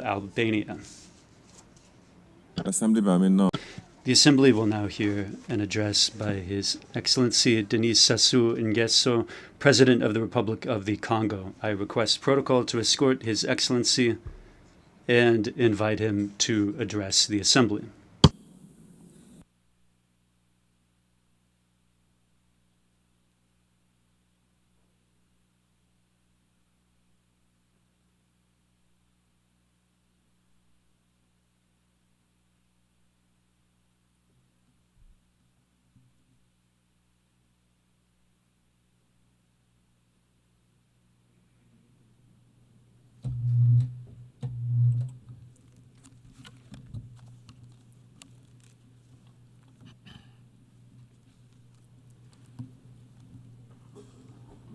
Albania. L'Assemblée va maintenant The Assembly will now hear an address by His Excellency Denis Sassou Nguesso, President of the Republic of the Congo. I request protocol to escort His Excellency and invite him to address the Assembly.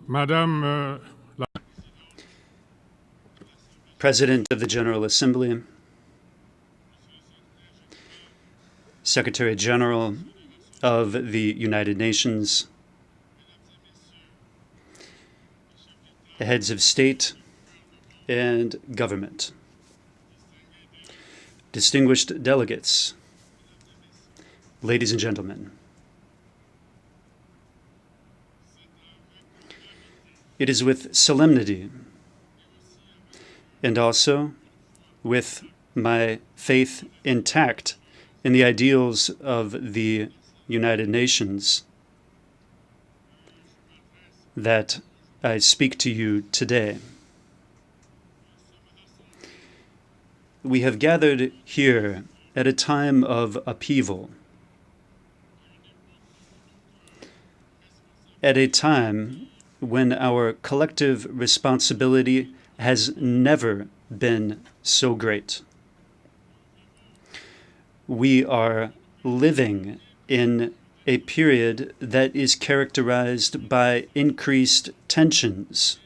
Madame President of the General Assembly, Secretary General of the United Nations, heads of state and government, distinguished delegates, ladies and gentlemen. It is with solemnity and also with my faith intact in the ideals of the United Nations that I speak to you today. We have gathered here at a time of upheaval, at a time when our collective responsibility has never been so great. We are living in a period that is characterized by increased tensions,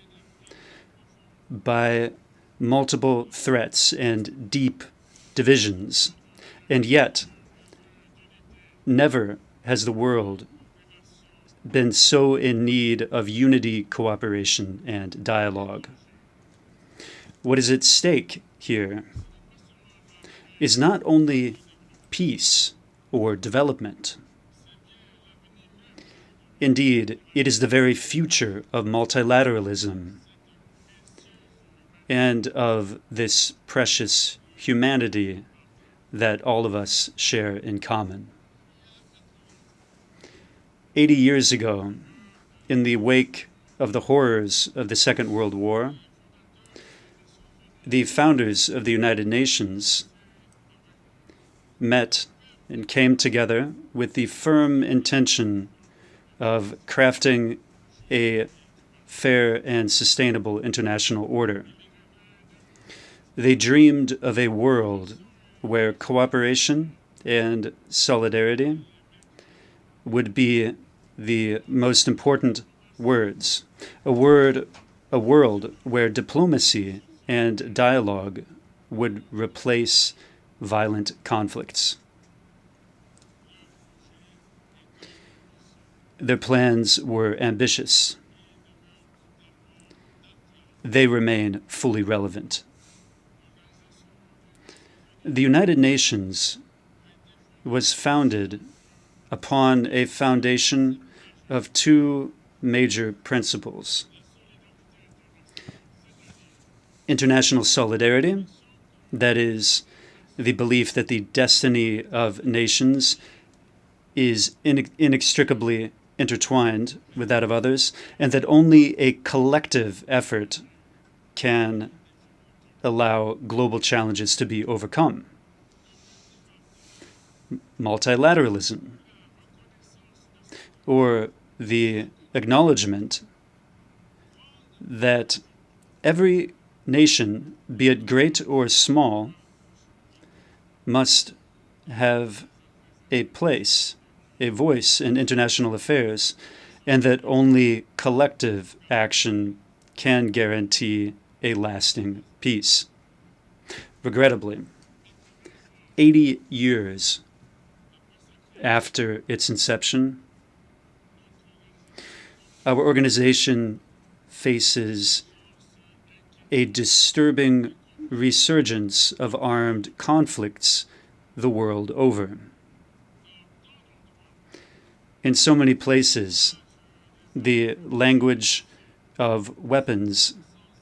by multiple threats and deep divisions, and yet never has the world been so in need of unity, cooperation, and dialogue. What is at stake here is not only peace or development. Indeed, it is the very future of multilateralism and of this precious humanity that all of us share in common. 80 years ago, in the wake of the horrors of the Second World War, the founders of the United Nations met and came together with the firm intention of crafting a fair and sustainable international order. They dreamed of a world where cooperation and solidarity would be the most important words, a world where diplomacy and dialogue would replace violent conflicts. Their plans were ambitious. They remain fully relevant. The United Nations was founded upon a foundation of two major principles: international solidarity, that is, the belief that the destiny of nations is inextricably intertwined with that of others, and that only a collective effort can allow global challenges to be overcome. Multilateralism, or the acknowledgement that every nation, be it great or small, must have a place, a voice in international affairs, and that only collective action can guarantee a lasting peace. Regrettably, 80 years after its inception, our organization faces a disturbing resurgence of armed conflicts the world over. In so many places, the language of weapons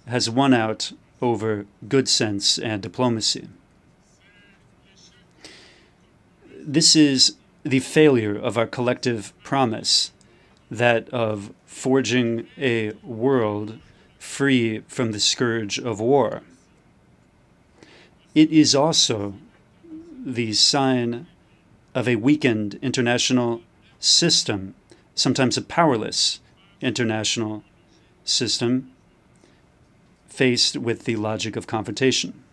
has won out over good sense and diplomacy. This is the failure of our collective promise, that of forging a world free from the scourge of war. It is also the sign of a weakened international system, sometimes a powerless international system, faced with the logic of confrontation.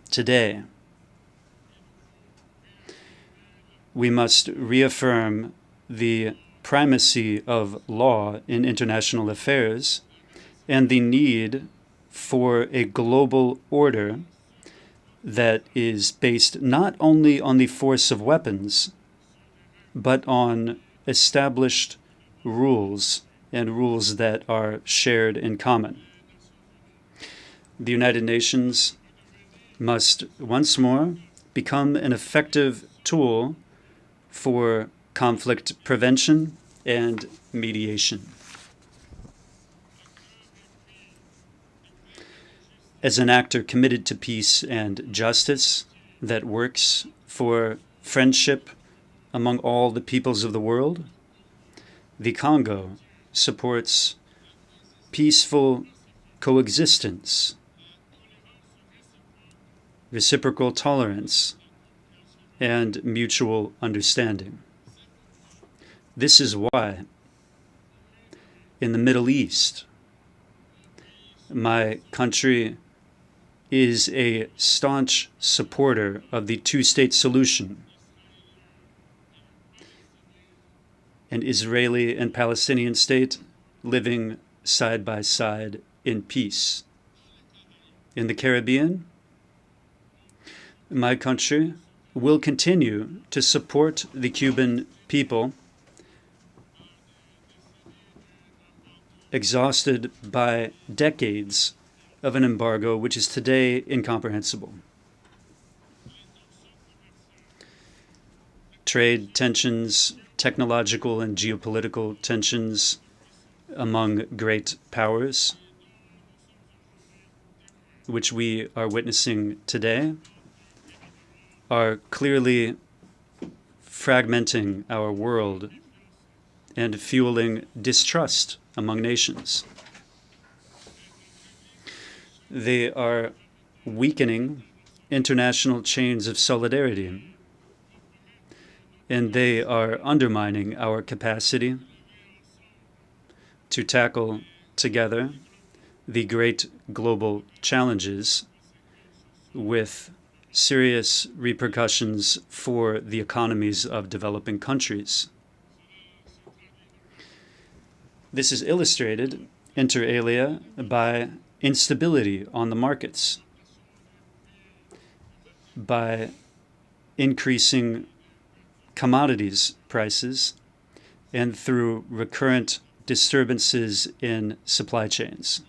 Today, we must reaffirm the primacy of law in international affairs and the need for a global order that is based not only on the force of weapons, but on established rules and rules that are shared in common. The United Nations must once more become an effective tool for conflict prevention and mediation. As an actor committed to peace and justice that works for friendship among all the peoples of the world, the Congo supports peaceful coexistence, reciprocal tolerance, and mutual understanding. This is why, in the Middle East, my country is a staunch supporter of the two-state solution. An Israeli and Palestinian state living side by side in peace. In the Caribbean, my country will continue to support the Cuban people, exhausted by decades of an embargo which is today incomprehensible. Trade tensions, technological and geopolitical tensions among great powers, which we are witnessing today, are clearly fragmenting our world and fueling distrust among nations. They are weakening international chains of solidarity, and they are undermining our capacity to tackle together the great global challenges with serious repercussions for the economies of developing countries. This is illustrated, inter alia, by instability on the markets, by increasing commodities prices, and through recurrent disturbances in supply chains.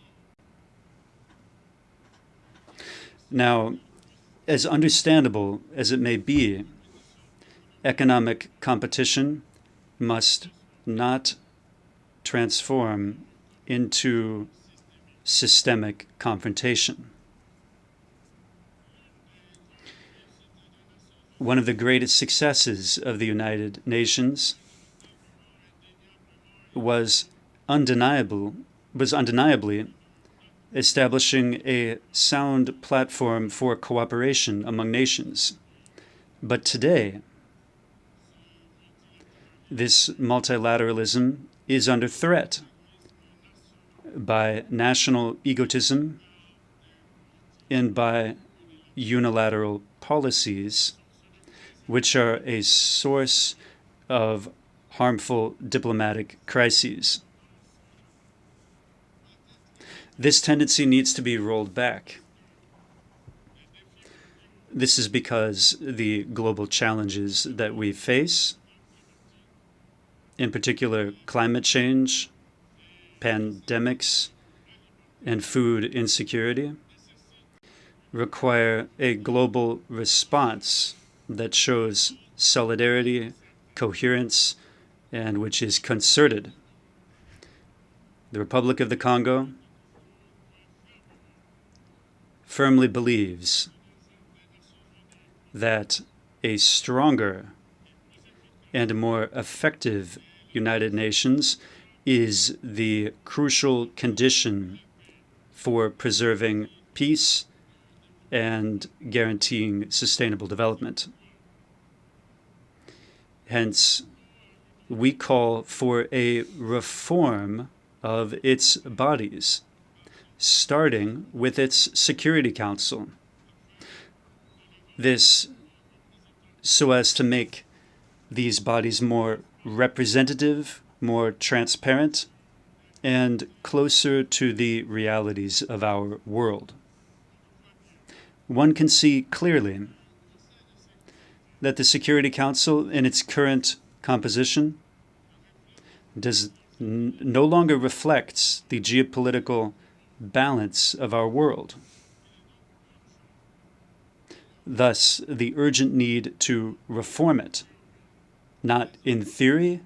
Now, as understandable as it may be, economic competition must not transform into systemic confrontation. One of the greatest successes of the United Nations was undeniably establishing a sound platform for cooperation among nations. But today, this multilateralism is under threat by national egotism and by unilateral policies, which are a source of harmful diplomatic crises. This tendency needs to be rolled back. This is because the global challenges that we face, in particular climate change, pandemics, and food insecurity, require a global response that shows solidarity, coherence, and which is concerted. The Republic of the Congo firmly believes that a stronger and more effective United Nations is the crucial condition for preserving peace and guaranteeing sustainable development. Hence, we call for a reform of its bodies, starting with its Security Council. This so as to make these bodies more representative, more transparent, and closer to the realities of our world. One can see clearly that the Security Council, in its current composition, no longer reflects the geopolitical balance of our world. Thus, the urgent need to reform it, not in theory,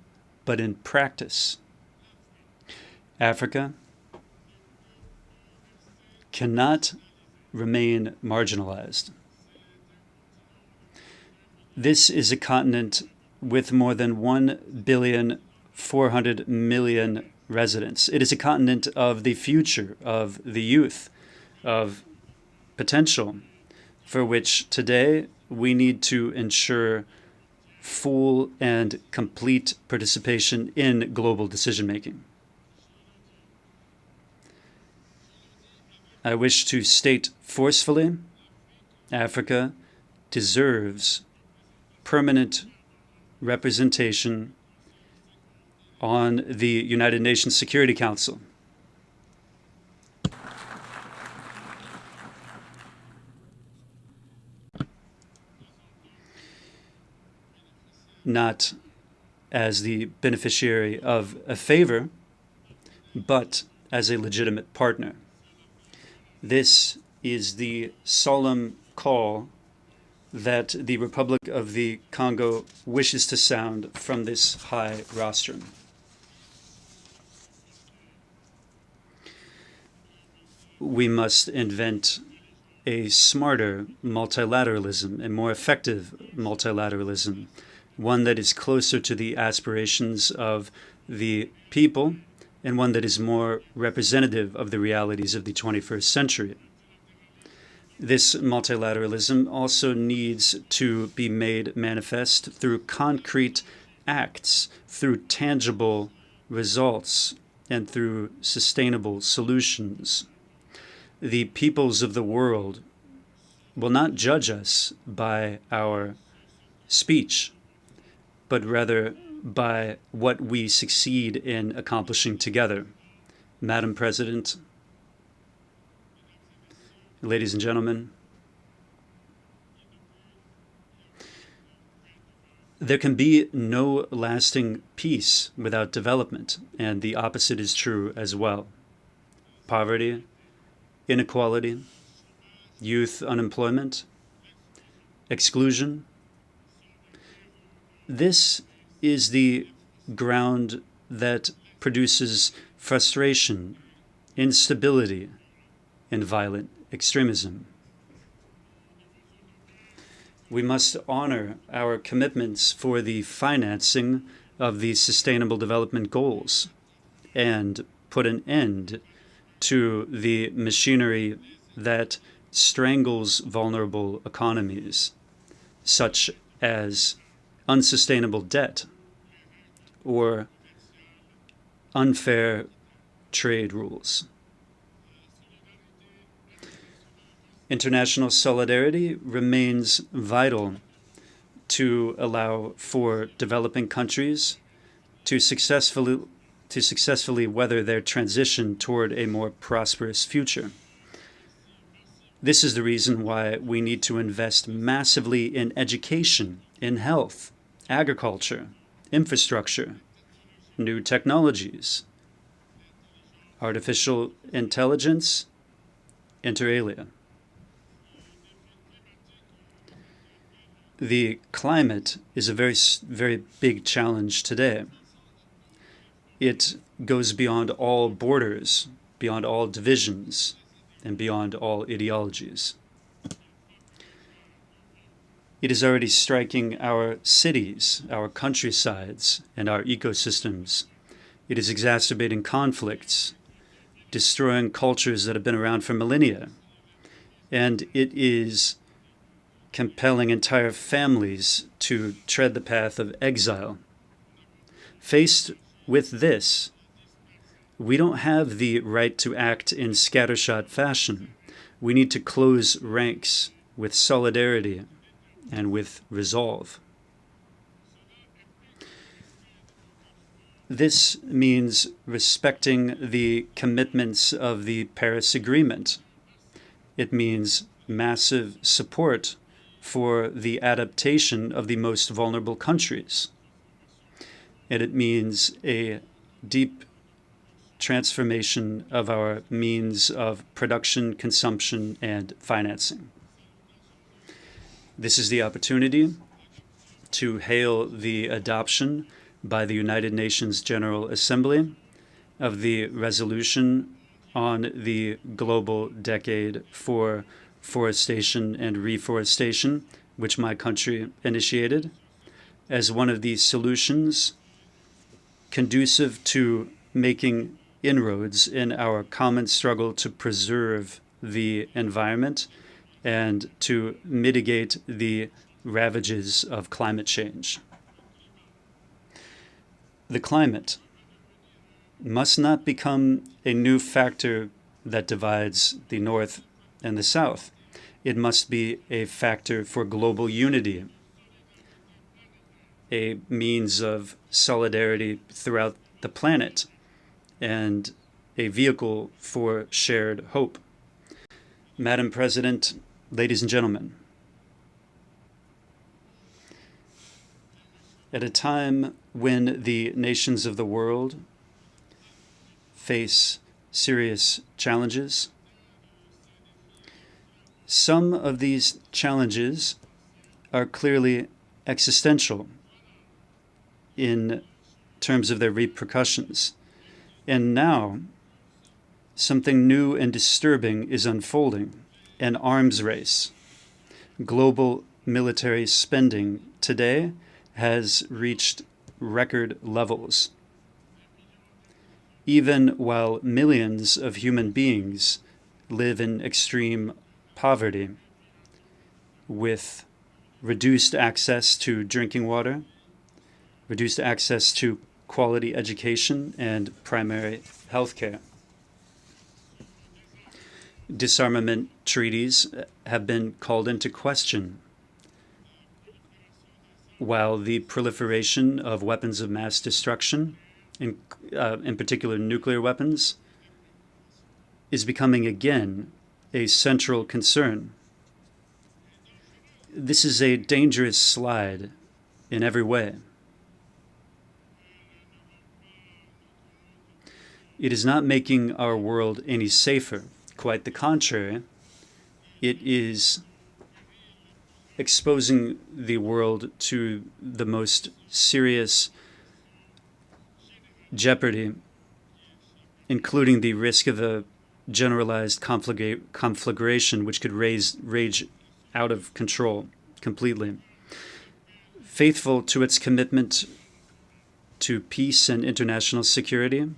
but in practice. Africa cannot remain marginalized. This is a continent with more than 1,400,000,000 residents. It is a continent of the future, of the youth, of potential, for which today we need to ensure full and complete participation in global decision-making. I wish to state forcefully, Africa deserves permanent representation on the United Nations Security Council. Not as the beneficiary of a favor, but as a legitimate partner. This is the solemn call that the Republic of the Congo wishes to sound from this high rostrum. We must invent a smarter multilateralism, a more effective multilateralism, one that is closer to the aspirations of the people and one that is more representative of the realities of the 21st century. This multilateralism also needs to be made manifest through concrete acts, through tangible results, and through sustainable solutions. The peoples of the world will not judge us by our speech, but rather by what we succeed in accomplishing together. Madam President, ladies and gentlemen, there can be no lasting peace without development, and the opposite is true as well. Poverty, inequality, youth unemployment, exclusion. This is the ground that produces frustration, instability, and violent extremism. We must honor our commitments for the financing of the Sustainable Development Goals and put an end to the machinery that strangles vulnerable economies, such as unsustainable debt or unfair trade rules. International solidarity remains vital to allow for developing countries to successfully weather their transition toward a more prosperous future. This is the reason why we need to invest massively in education, in health, agriculture, infrastructure, new technologies, artificial intelligence, inter alia. The climate is a very big challenge today. It goes beyond all borders, beyond all divisions, and beyond all ideologies. It is already striking our cities, our countrysides, and our ecosystems. It is exacerbating conflicts, destroying cultures that have been around for millennia. And it is compelling entire families to tread the path of exile. Faced with this, we don't have the right to act in scattershot fashion. We need to close ranks with solidarity and with resolve. This means respecting the commitments of the Paris Agreement. It means massive support for the adaptation of the most vulnerable countries. And it means a deep transformation of our means of production, consumption, and financing. This is the opportunity to hail the adoption by the United Nations General Assembly of the resolution on the global decade for forestation and reforestation, which my country initiated, as one of the solutions conducive to making inroads in our common struggle to preserve the environment and to mitigate the ravages of climate change. The climate must not become a new factor that divides the North and the South. It must be a factor for global unity, a means of solidarity throughout the planet, and a vehicle for shared hope. Madam President, ladies and gentlemen, at a time when the nations of the world face serious challenges, some of these challenges are clearly existential in terms of their repercussions. And now, something new and disturbing is unfolding: an arms race. Global military spending today has reached record levels. Even while millions of human beings live in extreme poverty, with reduced access to drinking water, reduced access to quality education and primary health care. Disarmament treaties have been called into question, while the proliferation of weapons of mass destruction, in particular nuclear weapons, is becoming again a central concern. This is a dangerous slide in every way. It is not making our world any safer. Quite the contrary. It is exposing the world to the most serious jeopardy, including the risk of a generalized conflagration which could rage out of control completely. Faithful to its commitment to peace and international security,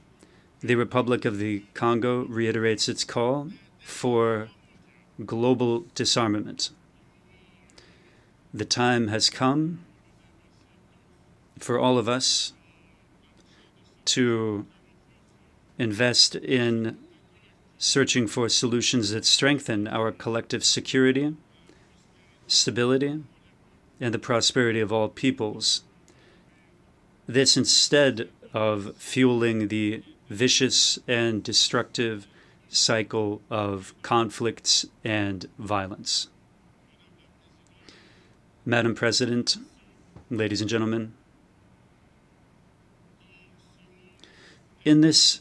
the Republic of the Congo reiterates its call for global disarmament. The time has come for all of us to invest in searching for solutions that strengthen our collective security, stability, and the prosperity of all peoples. This instead of fueling the vicious and destructive cycle of conflicts and violence. Madam President, ladies and gentlemen, in this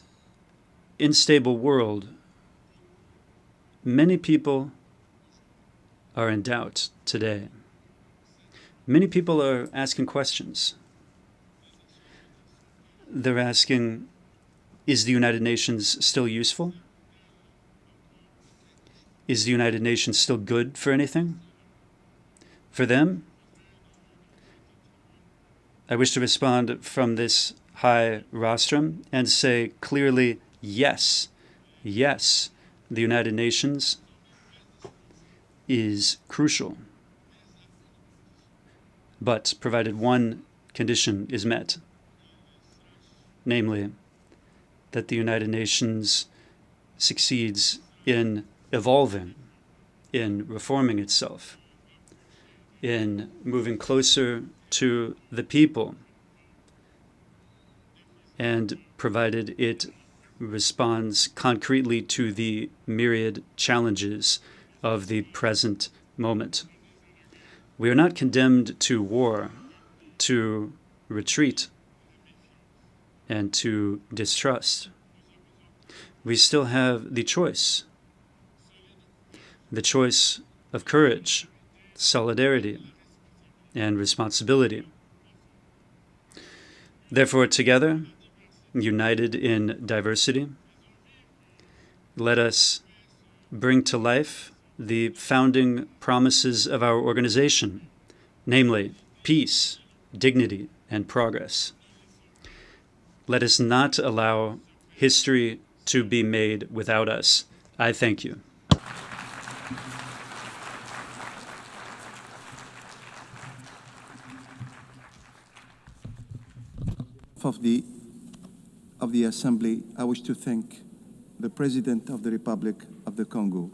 unstable world, many people are in doubt today. Many people are asking questions. They're asking, is the United Nations still useful? Is the United Nations still good for anything? For them, I wish to respond from this high rostrum and say clearly, yes, yes, the United Nations is crucial. But provided one condition is met, namely that the United Nations succeeds in evolving, in reforming itself, in moving closer to the people, and provided it responds concretely to the myriad challenges of the present moment. We are not condemned to war, to retreat, and to distrust. We still have the choice of courage, solidarity, and responsibility. Therefore, together, united in diversity, let us bring to life the founding promises of our organization, namely peace, dignity, and progress. Let us not allow history to be made without us. I thank you. Of the Assembly, I wish to thank the President of the Republic of the Congo,